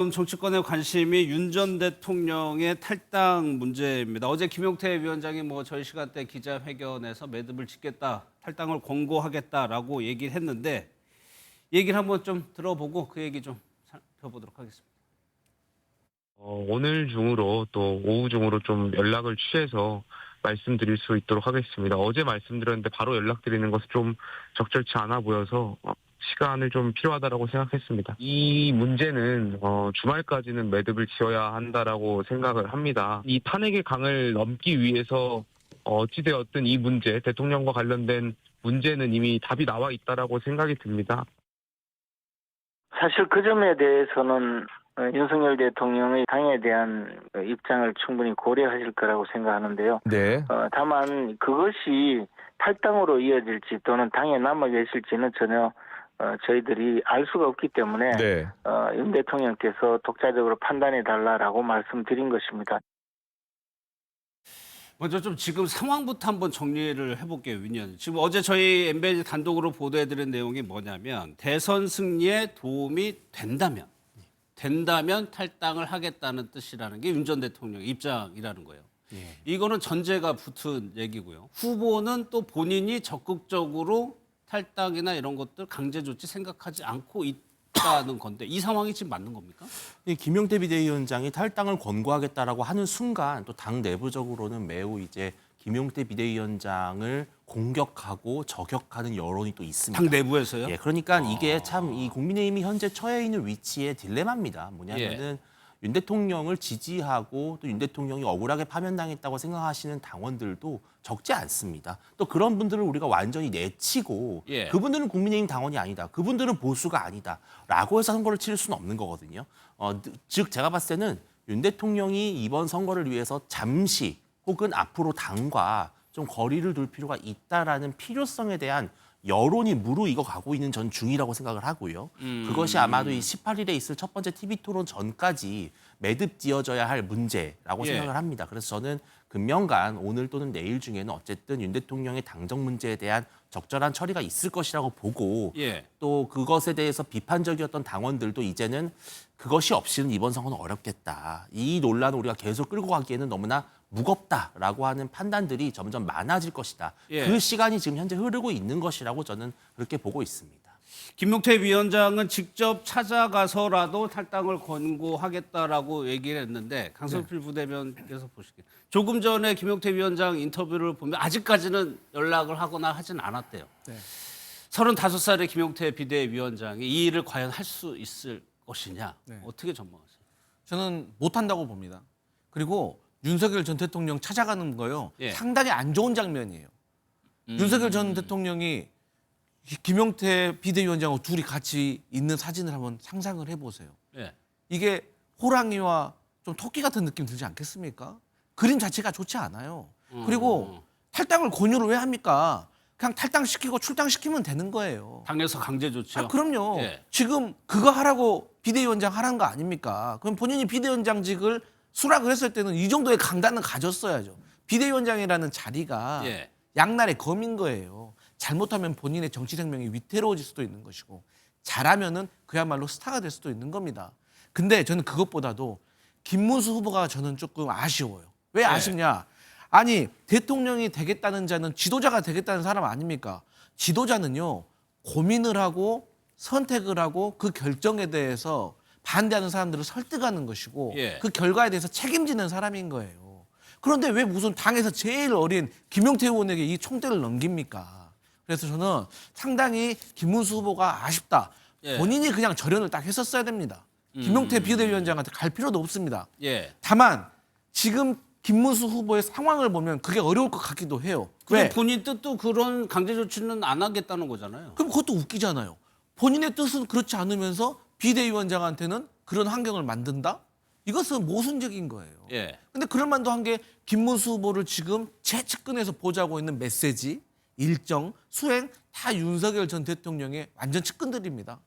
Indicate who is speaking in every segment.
Speaker 1: 지금 정치권의 관심이 윤 전 대통령의 탈당 문제입니다. 어제 김용태 위원장이 저희 시간대 기자회견에서 매듭을 짓겠다, 탈당을 권고하겠다라고 얘기를 했는데 얘기를 한번 좀 들어보고 그 얘기 좀 살펴보도록 하겠습니다.
Speaker 2: 오늘 중으로 또 오후 중으로 좀 연락을 취해서 말씀드릴 수 있도록 하겠습니다. 어제 말씀드렸는데 바로 연락드리는 것은 좀 적절치 않아 보여서 시간을 좀 필요하다라고 생각했습니다. 이 문제는 주말까지는 매듭을 지어야 한다라고 생각을 합니다. 이 탄핵의 강을 넘기 위해서 어찌되었든 이 문제, 대통령과 관련된 문제는 이미 답이 나와 있다라고 생각이 듭니다.
Speaker 3: 사실 그 점에 대해서는 윤석열 대통령의 당에 대한 입장을 충분히 고려하실 거라고 생각하는데요.
Speaker 4: 네.
Speaker 3: 다만 그것이 탈당으로 이어질지 또는 당에 남아 계실지는 전혀 저희들이 알 수가 없기 때문에
Speaker 4: 네.
Speaker 3: 윤 대통령께서 독자적으로 판단해 달라라고 말씀드린 것입니다.
Speaker 1: 먼저 좀 지금 상황부터 한번 정리를 해볼게요, 윤 의원. 지금 어제 저희 MBC 단독으로 보도해드린 내용이 뭐냐면 대선 승리에 도움이 된다면 탈당을 하겠다는 뜻이라는 게 윤 전 대통령 입장이라는 거예요. 이거는 전제가 붙은 얘기고요. 후보는 또 본인이 적극적으로 탈당이나 이런 것들 강제 조치 생각하지 않고 있다는 건데 이 상황이 지금 맞는 겁니까?
Speaker 5: 이 김용태 비대위원장이 탈당을 권고하겠다라고 하는 순간 또 당 내부적으로는 매우 이제 김용태 비대위원장을 공격하고 저격하는 여론이 또 있습니다.
Speaker 1: 당 내부에서요?
Speaker 5: 예, 그러니까 이게 참 이 국민의힘이 현재 처해 있는 위치의 딜레마입니다. 뭐냐면은 윤 대통령을 지지하고 또 윤 대통령이 억울하게 파면당했다고 생각하시는 당원들도 적지 않습니다. 또 그런 분들을 우리가 완전히 내치고 그분들은 국민의힘 당원이 아니다. 그분들은 보수가 아니다.라고 해서 선거를 치를 수는 없는 거거든요. 즉 제가 봤을 때는 윤 대통령이 이번 선거를 위해서 잠시 혹은 앞으로 당과 좀 거리를 둘 필요가 있다라는 필요성에 대한 여론이 무르익어 가고 있는 전 중이라고 생각을 하고요. 그것이 아마도 이 18일에 있을 첫 번째 TV토론 전까지 매듭 지어져야 할 문제라고 생각을 합니다. 그래서 저는 금명간 오늘 또는 내일 중에는 어쨌든 윤 대통령의 당정 문제에 대한 적절한 처리가 있을 것이라고 보고 또 그것에 대해서 비판적이었던 당원들도 이제는 그것이 없이는 이번 선거는 어렵겠다. 이 논란을 우리가 계속 끌고 가기에는 너무나 무겁다라고 하는 판단들이 점점 많아질 것이다. 그 시간이 지금 현재 흐르고 있는 것이라고 저는 그렇게 보고 있습니다.
Speaker 1: 김용태 위원장은 직접 찾아가서라도 탈당을 권고하겠다라고 얘기를 했는데 강성필 부대변께서 보시기에 조금 전에 김용태 위원장 인터뷰를 보면 아직까지는 연락을 하거나 하진 않았대요. 35살의 김용태 비대위원장이 이 일을 과연 할 수 있을 것이냐. 어떻게 전망하세요?
Speaker 6: 저는 못한다고 봅니다. 그리고 윤석열 전 대통령 찾아가는 거요. 상당히 안 좋은 장면이에요. 윤석열 전 대통령이 김용태 비대위원장하고 둘이 같이 있는 사진을 한번 상상을 해보세요. 이게 호랑이와 좀 토끼 같은 느낌 들지 않겠습니까? 그림 자체가 좋지 않아요. 그리고 탈당을 권유를 왜 합니까? 그냥 탈당시키고 출당시키면 되는 거예요.
Speaker 1: 당에서 강제 조치요?
Speaker 6: 그럼요. 지금 그거 하라고 비대위원장 하라는 거 아닙니까? 그럼 본인이 비대위원장직을 수락을 했을 때는 이 정도의 강단은 가졌어야죠. 비대위원장이라는 자리가 양날의 검인 거예요. 잘못하면 본인의 정치 생명이 위태로워질 수도 있는 것이고 잘하면은 그야말로 스타가 될 수도 있는 겁니다. 근데 저는 그것보다도 김문수 후보가 저는 조금 아쉬워요. 왜 아쉽냐? 아니 대통령이 되겠다는 자는 지도자가 되겠다는 사람 아닙니까? 지도자는요 고민을 하고 선택을 하고 그 결정에 대해서 반대하는 사람들을 설득하는 것이고 그 결과에 대해서 책임지는 사람인 거예요. 그런데 왜 무슨 당에서 제일 어린 김용태 의원에게 이 총대를 넘깁니까? 그래서 저는 상당히 김문수 후보가 아쉽다. 본인이 그냥 절연을 딱 했었어야 됩니다. 김용태 비대위원장한테 갈 필요도 없습니다. 다만 지금 김문수 후보의 상황을 보면 그게 어려울 것 같기도 해요.
Speaker 1: 왜? 본인 뜻도 그런 강제 조치는 안 하겠다는 거잖아요.
Speaker 6: 그럼 그것도 웃기잖아요. 본인의 뜻은 그렇지 않으면서 비대위원장한테는 그런 환경을 만든다? 이것은 모순적인 거예요. 근데 그럴 만도 한 게 김문수 후보를 지금 제 측근에서 보자고 있는 메시지, 일정, 수행 다 윤석열 전 대통령의 완전 측근들입니다.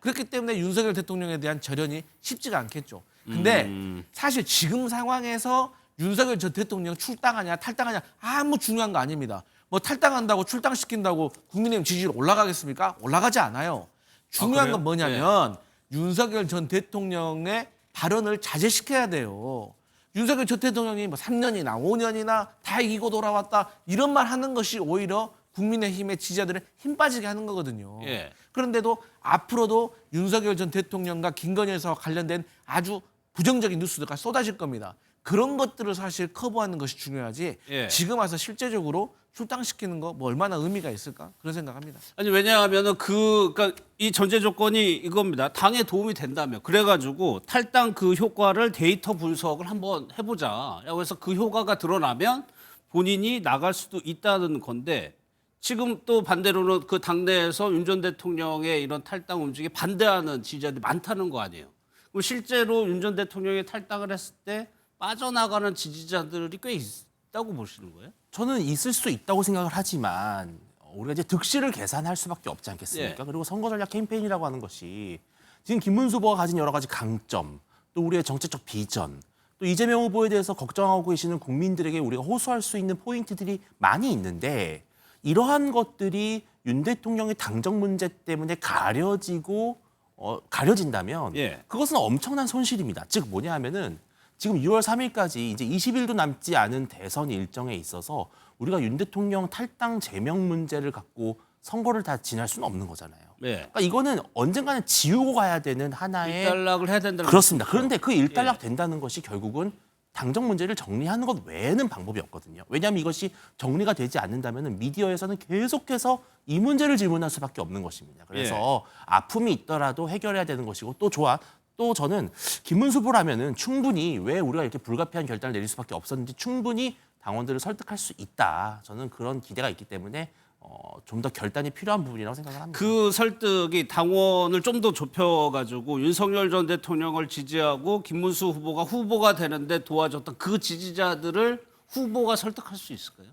Speaker 6: 그렇기 때문에 윤석열 대통령에 대한 절연이 쉽지가 않겠죠. 근데 사실 지금 상황에서 윤석열 전 대통령 출당하냐 탈당하냐 아무 중요한 거 아닙니다. 뭐 탈당한다고 출당시킨다고 국민의힘 지지율 올라가겠습니까? 올라가지 않아요. 중요한 건 뭐냐면 윤석열 전 대통령의 발언을 자제시켜야 돼요. 윤석열 전 대통령이 뭐 3년이나 5년이나 다 이기고 돌아왔다 이런 말 하는 것이 오히려 국민의힘의 지지자들을 힘 빠지게 하는 거거든요.
Speaker 1: 예.
Speaker 6: 그런데도 앞으로도 윤석열 전 대통령과 김건희 여사와 관련된 아주 부정적인 뉴스가 쏟아질 겁니다. 그런 것들을 사실 커버하는 것이 중요하지.
Speaker 1: 예.
Speaker 6: 지금 와서 실제적으로 출당시키는 거 뭐 얼마나 의미가 있을까 그런 생각합니다.
Speaker 1: 아니 왜냐하면은 그러니까 이 전제 조건이 이겁니다. 당에 도움이 된다면 그래가지고 탈당 그 효과를 데이터 분석을 한번 해보자. 그래서 그 효과가 드러나면 본인이 나갈 수도 있다는 건데 지금 또 반대로는 그 당내에서 윤 전 대통령의 이런 탈당 움직임에 반대하는 지지자들이 많다는 거 아니에요. 그럼 실제로 윤 전 대통령이 탈당을 했을 때 빠져나가는 지지자들이 꽤 있다고 보시는 거예요?
Speaker 5: 저는 있을 수 있다고 생각을 하지만 우리가 이제 득실을 계산할 수밖에 없지 않겠습니까?
Speaker 1: 예.
Speaker 5: 그리고 선거 전략 캠페인이라고 하는 것이 지금 김문수 후보가 가진 여러 가지 강점, 또 우리의 정책적 비전, 또 이재명 후보에 대해서 걱정하고 계시는 국민들에게 우리가 호소할 수 있는 포인트들이 많이 있는데 이러한 것들이 윤 대통령의 당정 문제 때문에 가려진다면
Speaker 1: 예.
Speaker 5: 그것은 엄청난 손실입니다. 즉 뭐냐 하면은 지금 6월 3일까지 이제 20일도 남지 않은 대선 일정에 있어서 우리가 윤 대통령 탈당 제명 문제를 갖고 선거를 다 지날 수는 없는 거잖아요.
Speaker 1: 네.
Speaker 5: 그러니까 이거는 언젠가는 지우고 가야 되는 하나의
Speaker 1: 일단락을 해야 된다는
Speaker 5: 그렇습니다.
Speaker 1: 거죠.
Speaker 5: 그런데 그 일단락 된다는 것이 결국은 당정 문제를 정리하는 것 외에는 방법이 없거든요. 왜냐하면 이것이 정리가 되지 않는다면 미디어에서는 계속해서 이 문제를 질문할 수밖에 없는 것입니다. 그래서 아픔이 있더라도 해결해야 되는 것이고 또 또 저는 김문수 후보라면은 충분히 왜 우리가 이렇게 불가피한 결단을 내릴 수밖에 없었는지 충분히 당원들을 설득할 수 있다. 저는 그런 기대가 있기 때문에 좀 더 결단이 필요한 부분이라고 생각을 합니다.
Speaker 1: 그 설득이 당원을 좀 더 좁혀가지고 윤석열 전 대통령을 지지하고 김문수 후보가 후보가 되는데 도와줬던 그 지지자들을 후보가 설득할 수 있을까요?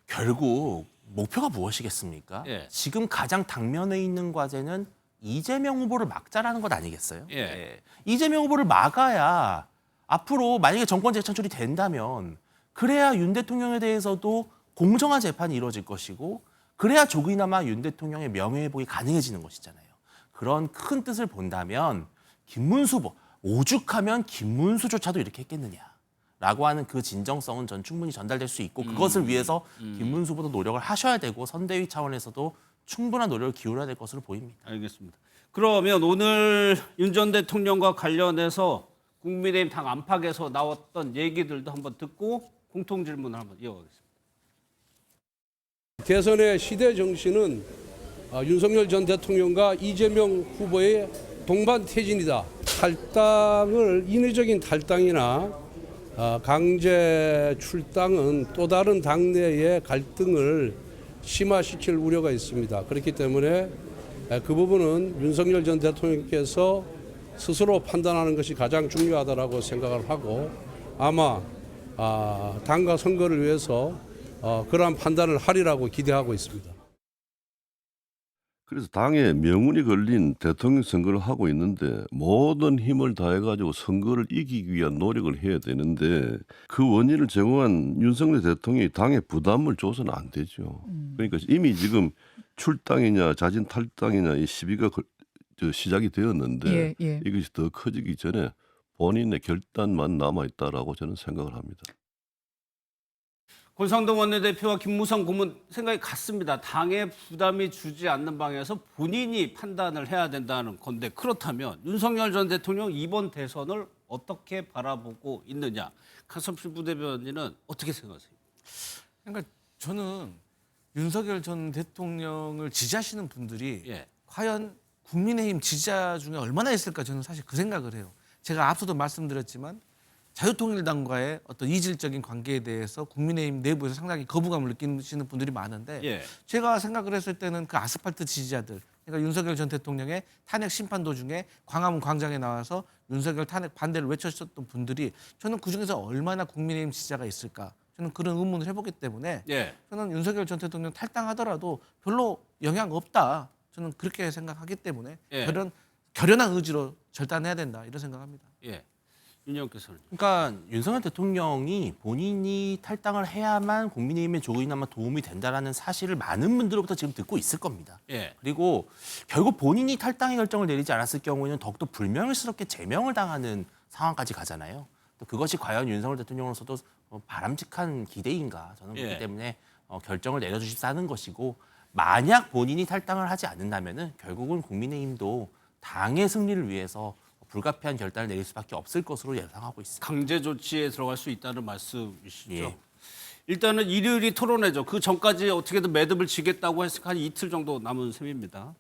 Speaker 5: 결국 목표가 무엇이겠습니까?
Speaker 1: 예.
Speaker 5: 지금 가장 당면에 있는 과제는 이재명 후보를 막자라는 것 아니겠어요?
Speaker 1: 예.
Speaker 5: 이재명 후보를 막아야 앞으로 만약에 정권 재창출이 된다면 그래야 윤 대통령에 대해서도 공정한 재판이 이루어질 것이고 그래야 조금이나마 윤 대통령의 명예회복이 가능해지는 것이잖아요. 그런 큰 뜻을 본다면 김문수 후보, 오죽하면 김문수조차도 이렇게 했겠느냐라고 하는 그 진정성은 전 충분히 전달될 수 있고 그것을 위해서 김문수 후보도 노력을 하셔야 되고 선대위 차원에서도 충분한 노력을 기울여야 될 것으로 보입니다.
Speaker 1: 알겠습니다. 그러면 오늘 윤 전 대통령과 관련해서 국민의힘 당 안팎에서 나왔던 얘기들도 한번 듣고 공통 질문을 한번 이어가겠습니다.
Speaker 4: 대선의 시대 정신은 윤석열 전 대통령과 이재명 후보의 동반 퇴진이다. 탈당을 인위적인 탈당이나 강제 출당은 또 다른 당내의 갈등을 심화시킬 우려가 있습니다. 그렇기 때문에 그 부분은 윤석열 전 대통령께서 스스로 판단하는 것이 가장 중요하다고 생각을 하고 아마 당과 선거를 위해서 그러한 판단을 하리라고 기대하고 있습니다.
Speaker 7: 그래서 당에 명운이 걸린 대통령 선거를 하고 있는데 모든 힘을 다해가지고 선거를 이기기 위한 노력을 해야 되는데 그 원인을 제공한 윤석열 대통령이 당에 부담을 줘서는 안 되죠. 그러니까 이미 지금 출당이냐 자진 탈당이냐 이 시비가 시작이 되었는데 이것이 더 커지기 전에 본인의 결단만 남아있다라고 저는 생각을 합니다.
Speaker 1: 권성동 원내대표와 김무성 고문 생각이 같습니다. 당에 부담이 주지 않는 방향에서 본인이 판단을 해야 된다는 건데 그렇다면 윤석열 전 대통령 이번 대선을 어떻게 바라보고 있느냐. 강성필 부대변인은 어떻게 생각하세요?
Speaker 6: 그러니까 저는 윤석열 전 대통령을 지지하시는 분들이
Speaker 1: 예.
Speaker 6: 과연 국민의힘 지지자 중에 얼마나 있을까 저는 사실 그 생각을 해요. 제가 앞서도 말씀드렸지만 자유통일당과의 어떤 이질적인 관계에 대해서 국민의힘 내부에서 상당히 거부감을 느끼시는 분들이 많은데
Speaker 1: 예.
Speaker 6: 제가 생각을 했을 때는 그 아스팔트 지지자들 그러니까 윤석열 전 대통령의 탄핵 심판 도중에 광화문 광장에 나와서 윤석열 탄핵 반대를 외쳤었던 분들이 저는 그중에서 얼마나 국민의힘 지지자가 있을까 저는 그런 의문을 해보기 때문에
Speaker 1: 예.
Speaker 6: 저는 윤석열 전 대통령 탈당하더라도 별로 영향 없다 저는 그렇게 생각하기 때문에
Speaker 1: 예.
Speaker 6: 결연한 의지로 절단해야 된다 이런 생각합니다.
Speaker 1: 예. 윤영께서는.
Speaker 5: 그러니까 윤석열 대통령이 본인이 탈당을 해야만 국민의힘에 조금이나마 도움이 된다라는 사실을 많은 분들로부터 지금 듣고 있을 겁니다.
Speaker 1: 예.
Speaker 5: 그리고 결국 본인이 탈당의 결정을 내리지 않았을 경우에는 더욱더 불명예스럽게 제명을 당하는 상황까지 가잖아요. 또 그것이 과연 윤석열 대통령으로서도 바람직한 기대인가 저는 그렇기
Speaker 1: 예.
Speaker 5: 때문에 결정을 내려주십사 하는 것이고 만약 본인이 탈당을 하지 않는다면은 결국은 국민의힘도 당의 승리를 위해서 불가피한 결단을 내릴 수밖에 없을 것으로 예상하고 있습니다.
Speaker 1: 강제 조치에 들어갈 수 있다는 말씀이시죠?
Speaker 5: 예.
Speaker 1: 일단은 일요일이 토론회죠. 그 전까지 어떻게든 매듭을 지겠다고 했으니까 한 이틀 정도 남은 셈입니다.